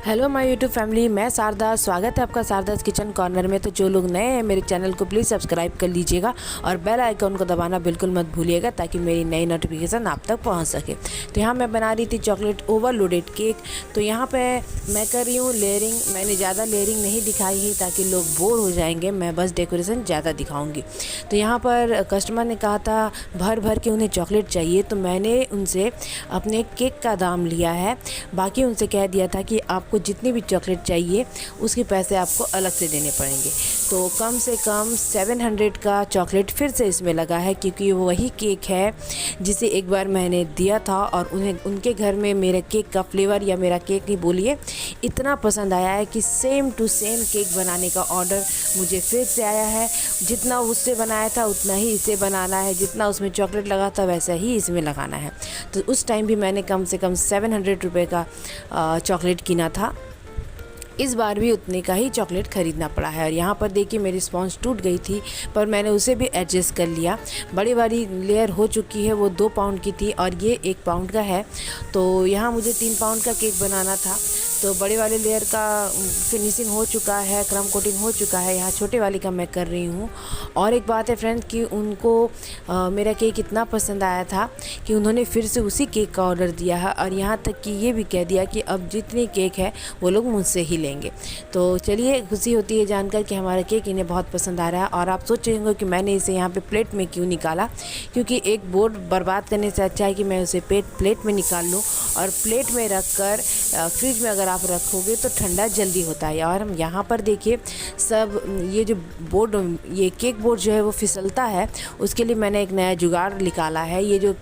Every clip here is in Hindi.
हेलो माय यूट्यूब फैमिली, मैं शारदा। स्वागत है आपका शारदास किचन कॉर्नर में। तो जो लोग नए हैं मेरे चैनल को प्लीज़ सब्सक्राइब कर लीजिएगा और बेल आइकन को दबाना बिल्कुल मत भूलिएगा ताकि मेरी नई नोटिफिकेशन आप तक पहुंच सके। तो यहाँ मैं बना रही थी चॉकलेट ओवरलोडेड केक। तो यहाँ पे मैं कर रही हूँ लेयरिंग। मैंने ज़्यादा लेयरिंग नहीं दिखाई है ताकि लोग बोर हो जाएंगे, मैं बस डेकोरेशन ज़्यादा दिखाऊँगी। तो यहाँ पर कस्टमर ने कहा था भर भर के उन्हें चॉकलेट चाहिए, तो मैंने उनसे अपने केक का दाम लिया है। बाकी उनसे कह दिया था कि आपको जितनी भी चॉकलेट चाहिए उसके पैसे आपको अलग से देने पड़ेंगे। तो कम से कम 700 का चॉकलेट फिर से इसमें लगा है, क्योंकि वो वही केक है जिसे एक बार मैंने दिया था और उनके घर में मेरे केक का फ्लेवर या मेरा केक ही बोलिए इतना पसंद आया है कि सेम टू सेम केक बनाने का ऑर्डर मुझे फिर से आया है। जितना उससे बनाया था उतना ही इसे बनाना है, जितना उसमें चॉकलेट लगा था वैसा ही इसमें लगाना है। तो उस टाइम भी मैंने कम से कम 700 रुपये का चॉकलेट किना था। इस बार भी उतने का ही चॉकलेट ख़रीदना पड़ा है। और यहाँ पर देखिए मेरी स्पॉन्ज टूट गई थी, पर मैंने उसे भी एडजस्ट कर लिया। बड़ी वाली लेयर हो चुकी है, वो 2 पाउंड की थी और ये 1 पाउंड का है। तो यहाँ मुझे 3 पाउंड का केक बनाना था, तो बड़ी वाली लेयर का फिनिशिंग हो चुका है, क्रम कोटिंग हो चुका है। यहाँ छोटे वाली का मैं कर रही हूँ। और एक बात है फ्रेंड्स कि उनको मेरा केक इतना पसंद आया था कि उन्होंने फिर से उसी केक का ऑर्डर दिया है और यहाँ तक कि ये भी कह दिया कि अब जितनी केक है वो लोग मुझसे ही लेंगे। तो चलिए, खुशी होती है जानकर कि हमारा केक इन्हें बहुत पसंद आ रहा है। और आप सोचेंगे कि मैंने इसे यहाँ पे प्लेट में क्यों निकाला, क्योंकि एक बोर्ड बर्बाद करने से अच्छा है कि मैं उसे प्लेट में निकाल लूँ। और प्लेट में रख कर फ्रिज में अगर आप रखोगे तो ठंडा जल्दी होता है। और हम यहाँ पर देखिए सब ये जो बोर्ड, ये केक बोर्ड जो है वो फिसलता है, उसके लिए मैंने एक नया जुगाड़ निकाला है। ये जो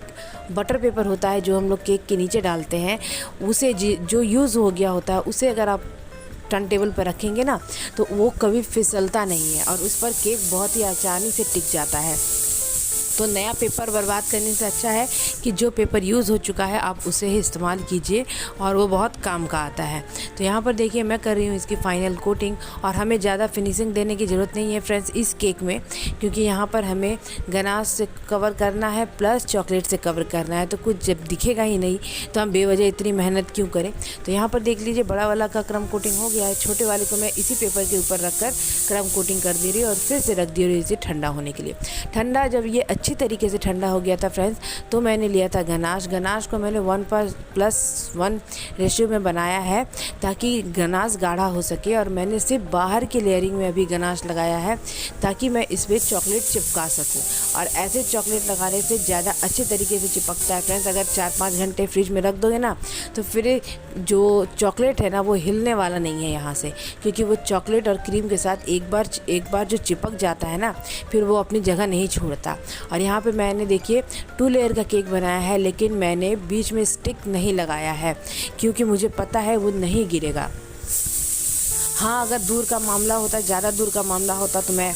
बटर पेपर होता है जो हम लोग केक के नीचे डालते हैं, उसे जो यूज़ हो गया होता है उसे अगर आप टर्न टेबल पर रखेंगे ना तो वो कभी फिसलता नहीं है और उस पर केक बहुत ही आसानी से टिक जाता है। तो नया पेपर बर्बाद करने से अच्छा है कि जो पेपर यूज़ हो चुका है आप उसे ही इस्तेमाल कीजिए और वो बहुत काम का आता है। तो यहाँ पर देखिए मैं कर रही हूँ इसकी फ़ाइनल कोटिंग। और हमें ज़्यादा फिनिशिंग देने की ज़रूरत नहीं है फ्रेंड्स इस केक में, क्योंकि यहाँ पर हमें गनाश से कवर करना है प्लस चॉकलेट से कवर करना है। तो कुछ जब दिखेगा ही नहीं तो हम बेवजह इतनी मेहनत क्यों करें। तो यहाँ पर देख लीजिए बड़ा वाला का क्रम कोटिंग हो गया है, छोटे वाले को मैं इसी पेपर के ऊपर रख कर क्रम कोटिंग कर दे रही हूँ और फिर से रख दे रही हूँ इसे ठंडा होने के लिए। ठंडा जब ये अच्छी तरीके से ठंडा हो गया था फ्रेंड्स, तो मैंने लिया था गनाश को मैंने 1:1 रेशियो में बनाया है ताकि गनाश गाढ़ा हो सके। और मैंने सिर्फ बाहर की लेयरिंग में अभी गनाश लगाया है ताकि मैं इस पर चॉकलेट चिपका सकूं। और ऐसे चॉकलेट लगाने से ज़्यादा अच्छे तरीके से चिपकता है फ्रेंड्स। अगर 4-5 घंटे फ्रिज में रख दोगे ना तो फिर जो चॉकलेट है ना वो हिलने वाला नहीं है यहाँ से, क्योंकि वो चॉकलेट और क्रीम के साथ एक बार जो चिपक जाता है ना फिर वो अपनी जगह नहीं छोड़ता। और यहाँ पे मैंने देखिए 2 लेयर का केक बनाया है, लेकिन मैंने बीच में स्टिक नहीं लगाया है क्योंकि मुझे पता है वो नहीं गिरेगा। हाँ, अगर दूर का मामला होता, ज़्यादा दूर का मामला होता तो मैं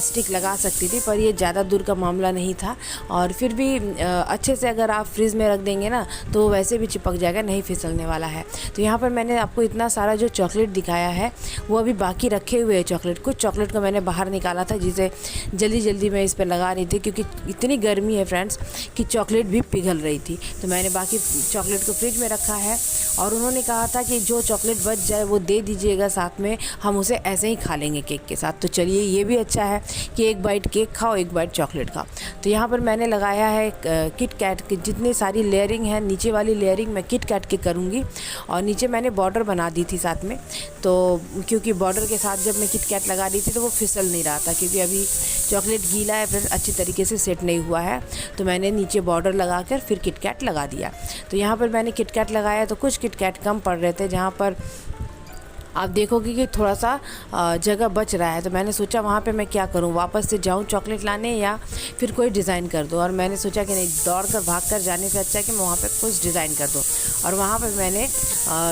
स्टिक लगा सकती थी, पर ये ज़्यादा दूर का मामला नहीं था। और फिर भी अच्छे से अगर आप फ्रिज में रख देंगे ना तो वैसे भी चिपक जाएगा, नहीं फिसलने वाला है। तो यहाँ पर मैंने आपको इतना सारा जो चॉकलेट दिखाया है वो अभी बाकी रखे हुए हैं चॉकलेट। कुछ चॉकलेट को मैंने बाहर निकाला था जिसे जल्दी मैं इस पर लगा रही थी, क्योंकि इतनी गर्मी है फ्रेंड्स कि चॉकलेट भी पिघल रही थी। तो मैंने बाकी चॉकलेट को फ्रिज में रखा है और उन्होंने कहा था कि जो चॉकलेट बच जाए वो दे दीजिएगा साथ में, हम उसे ऐसे ही खा लेंगे केक के साथ। तो चलिए, ये भी अच्छा है कि एक बाइट केक खाओ एक बाइट चॉकलेट खाओ। तो यहाँ पर मैंने लगाया है किट कैट की जितनी सारी लेयरिंग है, नीचे वाली लेयरिंग मैं किट कैट के करूँगी। और नीचे मैंने बॉर्डर बना दी थी साथ में, तो क्योंकि बॉर्डर के साथ जब मैं किट कैट लगा दी थी तो वो फिसल नहीं रहा था, क्योंकि अभी चॉकलेट गीला है फिर अच्छी तरीके से सेट नहीं हुआ है। तो मैंने नीचे बॉर्डर लगा कर फिर किट कैट लगा दिया। तो यहाँ पर मैंने किट कैट लगाया तो कुछ किट कैट कम पड़ रहे थे, जहाँ पर आप देखोगे कि थोड़ा सा जगह बच रहा है। तो मैंने सोचा वहाँ पे मैं क्या करूँ, वापस से जाऊँ चॉकलेट लाने या फिर कोई डिज़ाइन कर दूँ। और मैंने सोचा कि नहीं, दौड़ कर भाग कर जाने से अच्छा है कि मैं वहाँ पे कुछ डिज़ाइन कर दूँ। और वहाँ पे मैंने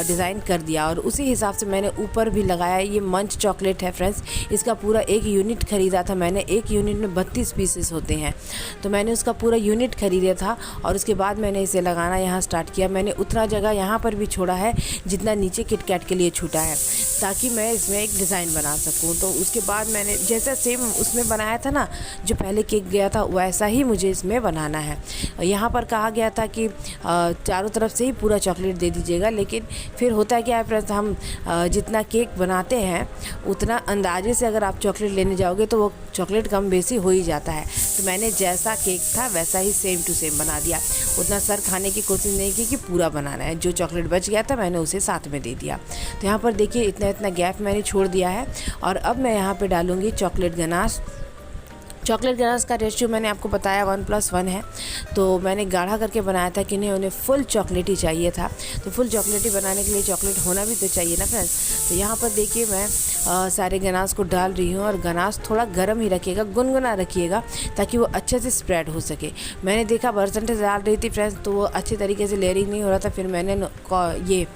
डिज़ाइन कर दिया और उसी हिसाब से मैंने ऊपर भी लगाया। ये मंच चॉकलेट है फ्रेंड्स, इसका पूरा 1 यूनिट ख़रीदा था मैंने। 1 यूनिट में 32 पीसेस होते हैं, तो मैंने उसका पूरा यूनिट ख़रीदा था और उसके बाद मैंने इसे लगाना यहाँ स्टार्ट किया। मैंने उतना जगह यहाँ पर भी छोड़ा है जितना नीचे किट कैट के लिए छूटा है। ताकि मैं इसमें एक डिज़ाइन बना सकूँ। तो उसके बाद मैंने जैसा सेम उसमें बनाया था ना, जो पहले केक गया था, वैसा ही मुझे इसमें बनाना है। यहाँ पर कहा गया था कि चारों तरफ से ही पूरा चॉकलेट दे दीजिएगा, लेकिन फिर होता है क्या है फ्रेंड्स, हम जितना केक बनाते हैं उतना अंदाजे से अगर आप चॉकलेट लेने जाओगे तो वो चॉकलेट कम बेसी हो ही जाता है। तो मैंने जैसा केक था वैसा ही सेम टू सेम बना दिया, उतना सर खाने की कोशिश नहीं की कि पूरा बनाना है। जो चॉकलेट बच गया था मैंने उसे साथ में दे दिया। तो यहाँ पर देखिए इतना इतना गैप मैंने छोड़ दिया है। और अब मैं यहाँ पे डालूँगी चॉकलेट गनाश। चॉकलेट गनाश का रेशियो मैंने आपको बताया 1+1 है। तो मैंने गाढ़ा करके बनाया था कि नहीं, उन्हें फुल चॉकलेटी चाहिए था। तो फुल चॉकलेटी बनाने के लिए चॉकलेट होना भी तो चाहिए ना फ्रेंड्स। तो यहाँ पर देखिए मैं सारे गनाश को डाल रही हूँ, और गनाश थोड़ा गर्म ही रखिएगा, गुनगुना रखिएगा, ताकि वो अच्छे से स्प्रेड हो सके। मैंने देखा बर्तन से डाल रही थी फ्रेंड्स, तो वो अच्छे तरीके से लेयरिंग नहीं हो रहा था। फिर मैंने ये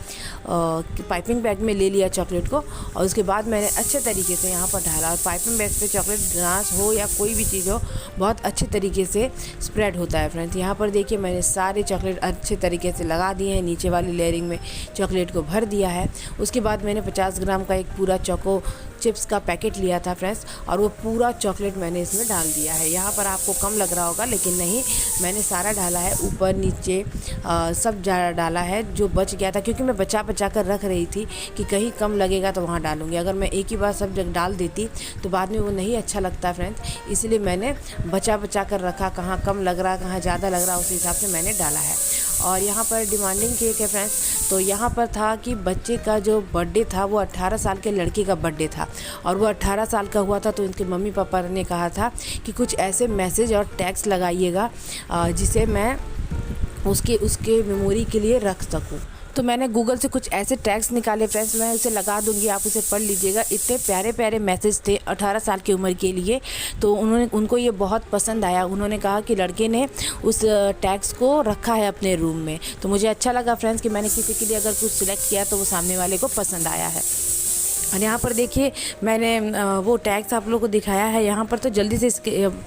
पाइपिंग बैग में ले लिया चॉकलेट को, और उसके बाद मैंने अच्छे तरीके से यहाँ पर डाला। और पाइपिंग बैग पे चॉकलेट गनाश हो या कोई भी चीज़ हो, बहुत अच्छे तरीके से स्प्रेड होता है फ्रेंड्स। यहाँ पर देखिए मैंने सारे चॉकलेट अच्छे तरीके से लगा दिए हैं, नीचे वाली लेयरिंग में चॉकलेट को भर दिया है। उसके बाद मैंने 50 ग्राम का एक पूरा चोको चिप्स का पैकेट लिया था फ्रेंड्स, और वो पूरा चॉकलेट मैंने इसमें डाल दिया है। यहाँ पर आपको कम लग रहा होगा, लेकिन नहीं, मैंने सारा डाला है, ऊपर नीचे सब डाला है जो बच गया था, क्योंकि मैं बचा बचा कर रख रही थी कि कहीं कम लगेगा तो वहाँ डालूंगी। अगर मैं एक ही बार सब जगह डाल देती तो बाद में वो नहीं अच्छा लगता फ्रेंड्स, इसलिए मैंने बचा बचा कर रखा, कहाँ कम लग रहा कहाँ ज़्यादा लग रहा उस हिसाब से मैंने डाला है। और यहाँ पर डिमांडिंग केक है फ्रेंड्स। तो यहाँ पर था कि बच्चे का जो बर्थडे था वो 18 साल के लड़के का बर्थडे था, और वो 18 साल का हुआ था। तो इनके मम्मी पापा ने कहा था कि कुछ ऐसे मैसेज और टैग्स लगाइएगा जिसे मैं उसके मेमोरी के लिए रख सकूँ। तो मैंने गूगल से कुछ ऐसे टैग्स निकाले फ्रेंड्स, मैं उसे लगा दूंगी, आप उसे पढ़ लीजिएगा। इतने प्यारे प्यारे मैसेज थे 18 साल की उम्र के लिए। तो उनको ये बहुत पसंद आया। उन्होंने कहा कि लड़के ने उस टैग्स को रखा है अपने रूम में। तो मुझे अच्छा लगा फ्रेंड्स कि मैंने किसी के लिए अगर कुछ सिलेक्ट किया तो वो सामने वाले को पसंद आया है। और यहाँ पर देखिए मैंने वो टैग्स आप लोगों को दिखाया है। यहाँ पर तो जल्दी से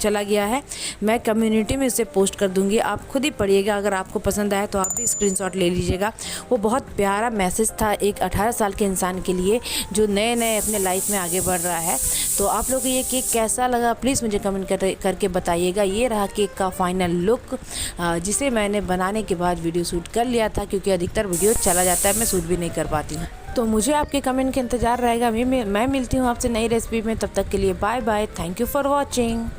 चला गया है, मैं कम्युनिटी में इसे पोस्ट कर दूँगी, आप खुद ही पढ़िएगा। अगर आपको पसंद आए तो आप भी स्क्रीनशॉट ले लीजिएगा। वो बहुत प्यारा मैसेज था एक 18 साल के इंसान के लिए जो नए नए अपने लाइफ में आगे बढ़ रहा है। तो आप लोग को ये केक कैसा लगा प्लीज़ मुझे कमेंट करके बताइएगा। ये रहा केक का फाइनल लुक, जिसे मैंने बनाने के बाद वीडियो शूट कर लिया था, क्योंकि अधिकतर वीडियो चला जाता है, मैं शूट भी नहीं कर पाती हूँ। तो मुझे आपके कमेंट का इंतज़ार रहेगा। मैं मिलती हूँ आपसे नई रेसिपी में, तब तक के लिए bye bye. Thank you for watching.